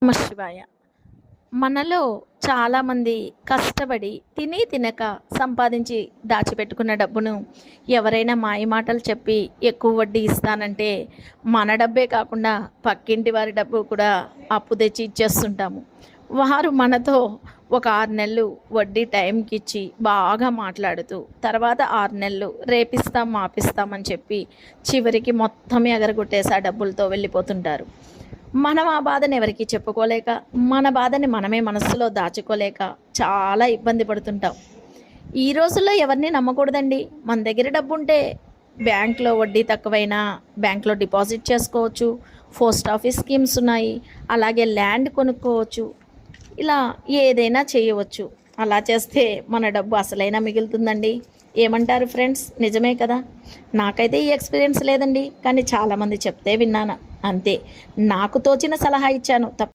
నమ శివాయ. మనలో చాలామంది కష్టపడి తిని తినక సంపాదించి దాచిపెట్టుకున్న డబ్బును ఎవరైనా మాయమాటలు చెప్పి ఎక్కువ వడ్డీ ఇస్తానంటే మన డబ్బే కాకుండా పక్కింటి వారి డబ్బు కూడా అప్పు తెచ్చి ఇచ్చేస్తుంటాము. వారు మనతో ఒక 6 నెలలు వడ్డీ టైంకి ఇచ్చి బాగా మాట్లాడుతూ తర్వాత 6 నెలలు రేపిస్తాం మాపిస్తామని చెప్పి చివరికి మొత్తం ఎగరగొట్టేసి ఆ డబ్బులతో వెళ్ళిపోతుంటారు. మనం ఆ బాధని ఎవరికీ చెప్పుకోలేక, మన బాధని మనమే మనస్సులో దాచుకోలేక చాలా ఇబ్బంది పడుతుంటాం. ఈ రోజుల్లో ఎవరిని నమ్మకూడదండి. మన దగ్గర డబ్బుంటే బ్యాంక్‌లో వడ్డీ తక్కువైనా బ్యాంక్‌లో డిపాజిట్ చేసుకోవచ్చు. పోస్ట్ ఆఫీస్ స్కీమ్స్ ఉన్నాయి. అలాగే ల్యాండ్ కొనుక్కోవచ్చు. ఇలా ఏదైనా చేయవచ్చు. అలా చేస్తే మన డబ్బు అసలైనా మిగులుతుందండి. ఏమంటారు ఫ్రెండ్స్? నిజమే కదా! నాకైతే ఈ ఎక్స్‌పీరియన్స్ లేదండి. కానీ చాలామంది చెప్తే విన్నాను. అంతే. నాకు తోచిన సలహా ఇచ్చాను.